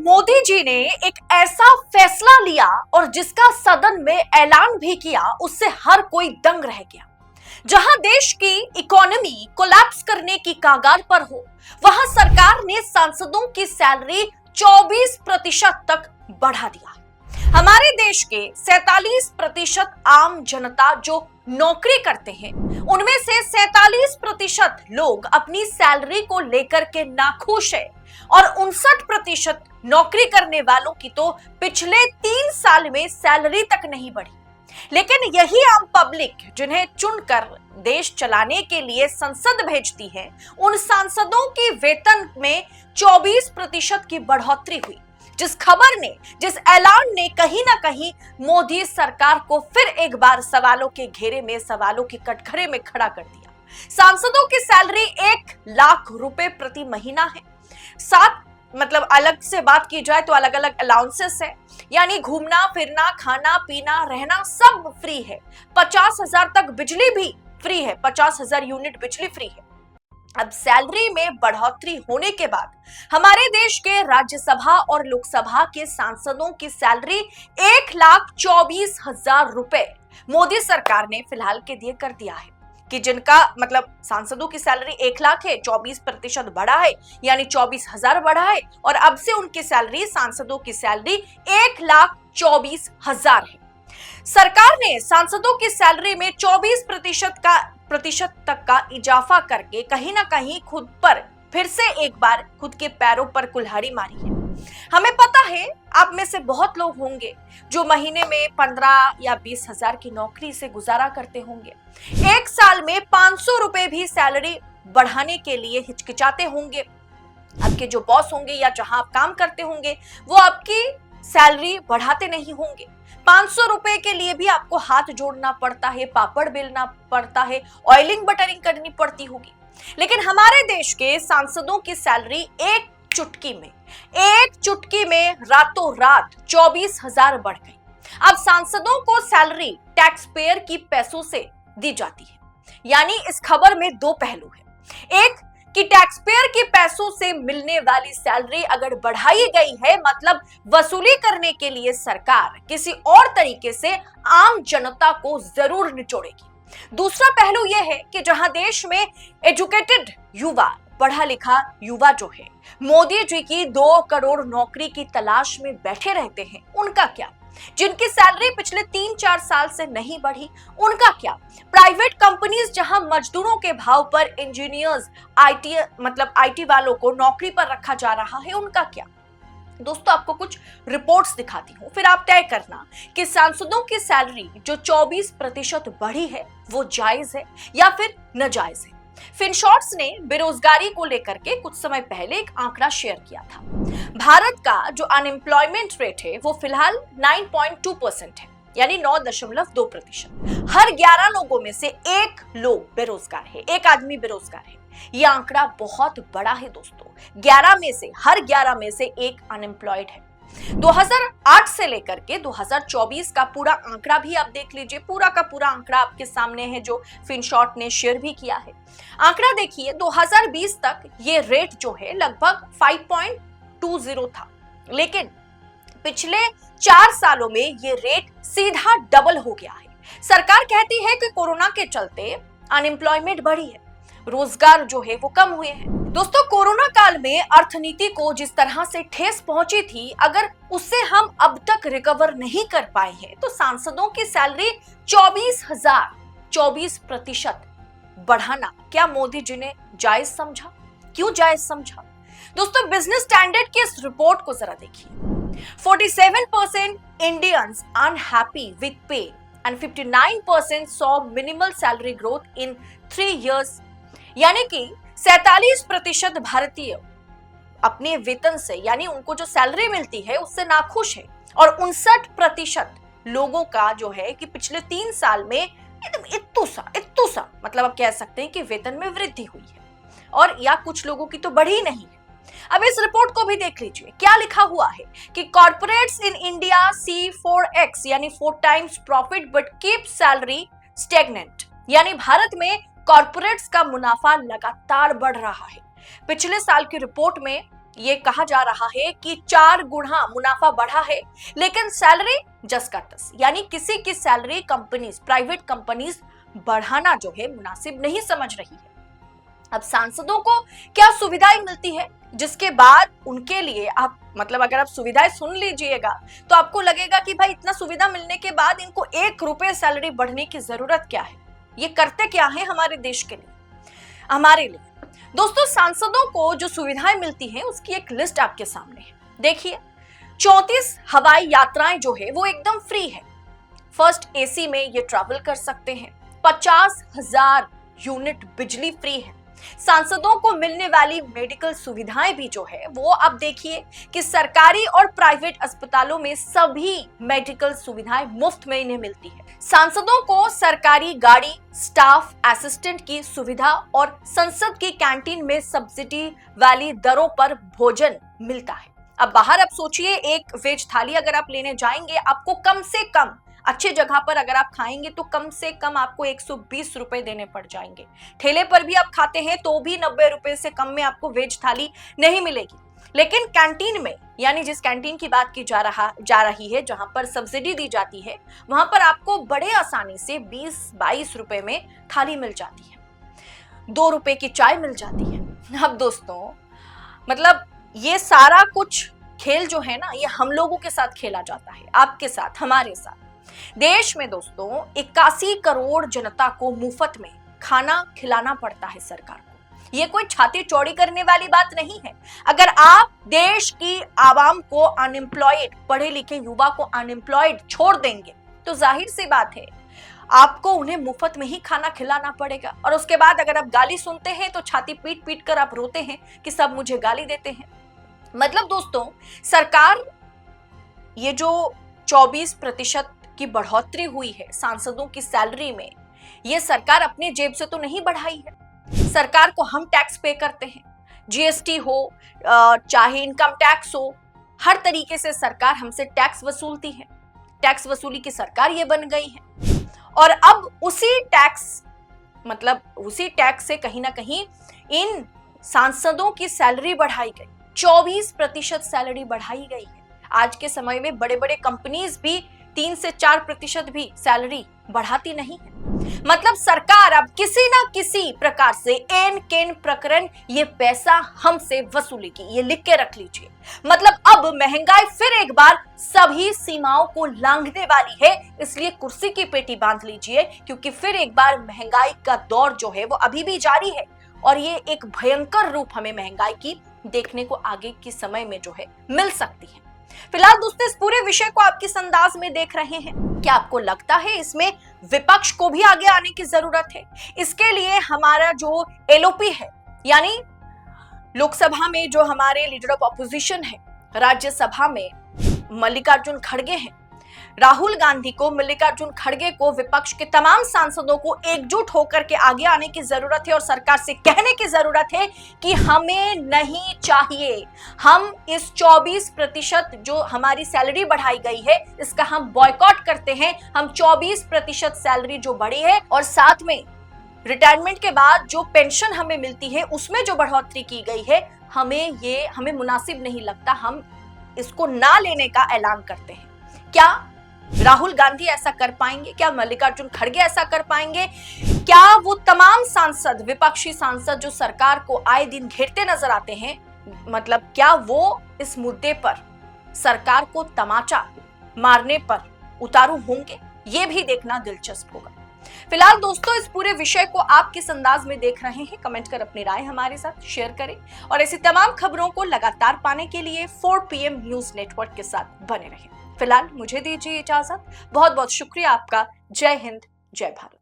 मोदी जी ने एक ऐसा फैसला लिया और जिसका सदन में ऐलान भी किया, उससे हर कोई दंग रह गया। जहां देश की इकोनॉमी कोलैप्स करने की कगार पर हो, वहां सरकार ने सांसदों की सैलरी 24% तक बढ़ा दिया। हमारे देश के 47% आम जनता जो नौकरी करते हैं, उनमें से 47% लोग अपनी सैलरी को लेकर के नाखुश है और 59% नौकरी करने वालों की तो पिछले 3 साल में सैलरी तक नहीं बढ़ी। लेकिन यही आम पब्लिक जिन्हें चुनकर देश चलाने के लिए संसद भेजती है, उन सांसदों की वेतन में 24% की बढ़ोतरी हुई। जिस खबर ने, जिस ऐलान ने कहीं ना कहीं मोदी सरकार को फिर एक बार सवालों के घेरे में, सवालों के कटघरे में खड़ा कर दिया। सांसदों की सैलरी 1 लाख रुपए प्रति महीना है। साथ अलग से बात की जाए तो अलग अलग अलाउंसेस है, यानी घूमना फिरना, खाना पीना, रहना सब फ्री है। 50,000 तक बिजली भी फ्री है, 50,000 यूनिट बिजली फ्री है। अब सैलरी में बढ़ोतरी होने के बाद हमारे देश के राज्यसभा और लोकसभा के सांसदों की सैलरी 1,24,000 रुपए मोदी सरकार ने फिलहाल के लिए कर दिया है। कि जिनका सांसदों की सैलरी 1 लाख है, 24% बढ़ा है, यानी 24,000 बढ़ा है और अब से उनकी सैलरी, सांसदों की सैलरी 1,24,000 है। सरकार ने सांसदों की सैलरी में 24% तक का इजाफा करके कहीं ना कहीं खुद पर फिर से एक बार खुद के पैरों पर कुल्हाड़ी मारी है। हमें पता है, आप में से बहुत लोग होंगे जो महीने में 15 या 20,000 की नौकरी से गुजारा करते होंगे। एक साल में 500 रुपए भी सैलरी बढ़ाने के लिए हिचकिचाते होंगे। आपके जो बॉस होंगे या जहां आप काम करते होंगे, वो आपकी सैलरी बढ़ाते नहीं होंगे। 500 रुपए के लिए भी आपको हाथ जोड़ना पड़ता है, पापड़ बेलना पड़ता है, ऑयलिंग बटरिंग करनी पड़ती होगी। लेकिन हमारे देश के सांसदों की सैलरी एक चुटकी में रातों रात 24,000 बढ़ गई। अब सांसदों को सैलरी टैक्स पेयर की पैसों से दी जाती है, यानी इस खबर में 2 पहलू है। एक कि टैक्स पेयर के पैसों से मिलने वाली सैलरी अगर बढ़ाई गई है, मतलब वसूली करने के लिए सरकार किसी और तरीके से आम जनता को जरूर निचोड़ेगी। दूसरा पहलू यह है कि जहां देश में एजुकेटेड युवा, पढ़ा लिखा युवा जो है, मोदी जी की 2 करोड़ नौकरी की तलाश में बैठे रहते हैं, उनका क्या? जिनकी सैलरी पिछले 3-4 साल से नहीं बढ़ी, उनका क्या? प्राइवेट कंपनीज जहां मजदूरों के भाव पर इंजीनियर्स, आईटी वालों को नौकरी पर रखा जा रहा है, उनका क्या? दोस्तों, आपको कुछ रिपोर्ट्स दिखाती हूं, फिर आप तय करना कि सांसदों की सैलरी जो 24% बढ़ी है, वो जायज है या फिर नाजायज है। फिनशॉर्ट्स ने बेरोजगारी को लेकर के कुछ समय पहले एक आंकड़ा शेयर किया था। भारत का जो अनएम्प्लॉयमेंट रेट है, वो फिलहाल 9.2% है, यानी 9.2%। हर 11 लोगों में से 1 लोग बेरोजगार है, 1 आदमी बेरोजगार है। यह आंकड़ा बहुत बड़ा है दोस्तों। हर 11 में से 1 अनएम्प्लॉयड है। 2008 से लेकर के 2024 का पूरा आंकड़ा भी आप देख लीजिए। पूरा का पूरा आंकड़ा आपके सामने है, जो फिनशॉर्ट ने शेयर भी किया है। आंकड़ा देखिए, 2020 तक ये रेट जो है लगभग 5.20 था, लेकिन पिछले 4 सालों में ये रेट सीधा डबल हो गया है। सरकार कहती है कि कोरोना के चलते अनएम्प्लॉयमेंट बढ़ी है, रोजगार जो है वो कम हुए हैं। दोस्तों, कोरोना काल में अर्थनीति को जिस तरह से ठेस पहुंची थी, अगर उससे हम अब तक रिकवर नहीं कर पाए हैं, तो सांसदों की सैलरी 24% बढ़ाना क्या मोदी जी ने जायज समझा? क्यों जायज समझा? दोस्तों, बिजनेस स्टैंडर्ड की इस रिपोर्ट को जरा देखिए। 47% इंडियंस अनहैप्पी विद पे and 59% saw minimal salary growth in 3 years, यानी कि 47% भारतीय अपने वेतन से, यानी उनको जो सैलरी मिलती है उससे नाखुश है, और 59% लोगों का जो है कि पिछले 3 साल में इत्तू सा आप कह सकते हैं कि वेतन में वृद्धि हुई है, और या कुछ लोगों की तो बढ़ी नहीं है। अब इस रिपोर्ट को भी देख लीजिए, क्या लिखा हुआ है कि corporates in India C 4x, यानी 4 times profit but keep salary stagnant, यानी भारत में कॉर्पोरेट्स का मुनाफा लगातार बढ़ रहा है। पिछले साल की रिपोर्ट में ये कहा जा रहा है कि 4 गुना मुनाफा बढ़ा है, लेकिन सैलरी जस का तस, यानी किसी की सैलरी कंपनीज, प्राइवेट कंपनीज बढ़ाना जो है मुनासिब नहीं समझ रही है। अब सांसदों को क्या सुविधाएं मिलती है जिसके बाद उनके लिए आप मतलब अगर आप सुविधाएं सुन लीजिएगा तो आपको लगेगा कि भाई इतना सुविधा मिलने के बाद इनको 1 रुपए सैलरी बढ़ने की जरूरत क्या है, ये करते क्या है हमारे देश के लिए, हमारे लिए। दोस्तों, सांसदों को जो सुविधाएं मिलती हैं उसकी एक लिस्ट आपके सामने है। देखिए, 34 हवाई यात्राएं जो है वो एकदम फ्री है। फर्स्ट एसी में ये ट्रैवल कर सकते हैं। 50,000 यूनिट बिजली फ्री है। सांसदों को मिलने वाली मेडिकल सुविधाएं भी जो है वो आप देखिए कि सरकारी और प्राइवेट अस्पतालों में सभी मेडिकल सुविधाएं मुफ्त में इन्हें मिलती है। सांसदों को सरकारी गाड़ी, स्टाफ असिस्टेंट की सुविधा और संसद की कैंटीन में सब्सिडी वाली दरों पर भोजन मिलता है। अब बाहर आप सोचिए, एक वेज थाली अगर आप लेने जाएंगे, आपको कम से कम अच्छे जगह पर अगर आप खाएंगे तो कम से कम आपको 120 रुपए देने पड़ जाएंगे। ठेले पर भी आप खाते हैं तो भी 90 रुपए से कम में आपको वेज थाली नहीं मिलेगी। लेकिन कैंटीन में, यानी जिस कैंटीन की बात की जा रही है, जहां पर सब्सिडी दी जाती है, वहां पर आपको बड़े आसानी से 20-22 रुपए में थाली मिल जाती है, 2 रुपए की चाय मिल जाती है। अब दोस्तों, मतलब ये सारा कुछ खेल जो है ना, ये हम लोगों के साथ खेला जाता है, आपके साथ, हमारे साथ। देश में दोस्तों 81 करोड़ जनता को मुफ्त में खाना खिलाना पड़ता है सरकार को। ये कोई छाती चौड़ी करने वाली बात नहीं है। अगर आप देश की आवाम को अनएम्प्लॉयड, पढ़े लिखे युवा को अनएम्प्लॉयड छोड़ देंगे तो जाहिर सी बात है आपको उन्हें मुफ्त में ही खाना खिलाना पड़ेगा। और उसके बाद अगर आप गाली सुनते हैं तो छाती पीट पीट कर आप रोते हैं कि सब मुझे गाली देते हैं। मतलब दोस्तों, सरकार, ये जो 24% की बढ़ोतरी हुई है सांसदों की सैलरी में, ये सरकार अपने जेब से तो नहीं बढ़ाई है। सरकार को हम टैक्स पे करते हैं, जीएसटी हो चाहे इनकम टैक्स हो, हर तरीके से सरकार हमसे टैक्स वसूलती है। टैक्स वसूली की सरकार ये बन गई है। और अब उसी टैक्स से कहीं ना कहीं इन सांसदों की सैलरी बढ़ाई गई, 24% सैलरी बढ़ाई गई है। आज के समय में बड़े बड़े कंपनीज भी 3 से 4% भी सैलरी बढ़ाती नहीं है। मतलब सरकार अब किसी ना किसी प्रकार से एन केन प्रकरण ये पैसा हमसे वसूलेगी, ये लिख के रख लीजिए। मतलब अब महंगाई फिर एक बार सभी सीमाओं को लांघने वाली है, इसलिए कुर्सी की पेटी बांध लीजिए, क्योंकि फिर एक बार महंगाई का दौर जो है वो अभी भी जारी है और ये एक भयंकर रूप हमें महंगाई की देखने को आगे के समय में जो है मिल सकती है। फिलहाल दोस्तों, इस पूरे विषय को आप किस अंदाज में देख रहे हैं? क्या आपको लगता है इसमें विपक्ष को भी आगे आने की जरूरत है? इसके लिए हमारा जो एलओपी है, यानी लोकसभा में जो हमारे लीडर ऑफ ऑपोजिशन है, राज्यसभा में मल्लिकार्जुन खड़गे हैं, राहुल गांधी को, मल्लिकार्जुन खड़गे को, विपक्ष के तमाम सांसदों को एकजुट होकर के आगे आने की जरूरत है और सरकार से कहने की जरूरत है कि हमें नहीं चाहिए, हम इस 24% जो हमारी सैलरी बढ़ाई गई है इसका हम बॉयकॉट करते हैं। हम 24% सैलरी जो बढ़ी है और साथ में रिटायरमेंट के बाद जो पेंशन हमें मिलती है उसमें जो बढ़ोतरी की गई है, हमें मुनासिब नहीं लगता, हम इसको ना लेने का ऐलान करते हैं। क्या राहुल गांधी ऐसा कर पाएंगे? क्या मल्लिकार्जुन खड़गे ऐसा कर पाएंगे? क्या वो तमाम सांसद, विपक्षी सांसद जो सरकार को आए दिन घेरते नजर आते हैं, मतलब क्या वो इस मुद्दे पर सरकार को तमाचा मारने पर उतारू होंगे? ये भी देखना दिलचस्प होगा। फिलहाल दोस्तों, इस पूरे विषय को आप किस अंदाज में देख रहे हैं? कमेंट कर अपनी राय हमारे साथ शेयर करें और ऐसी तमाम खबरों को लगातार पाने के लिए 4 PM न्यूज नेटवर्क के साथ बने रहें। फिलहाल मुझे दीजिए इजाजत। बहुत बहुत शुक्रिया आपका। जय हिंद, जय भारत।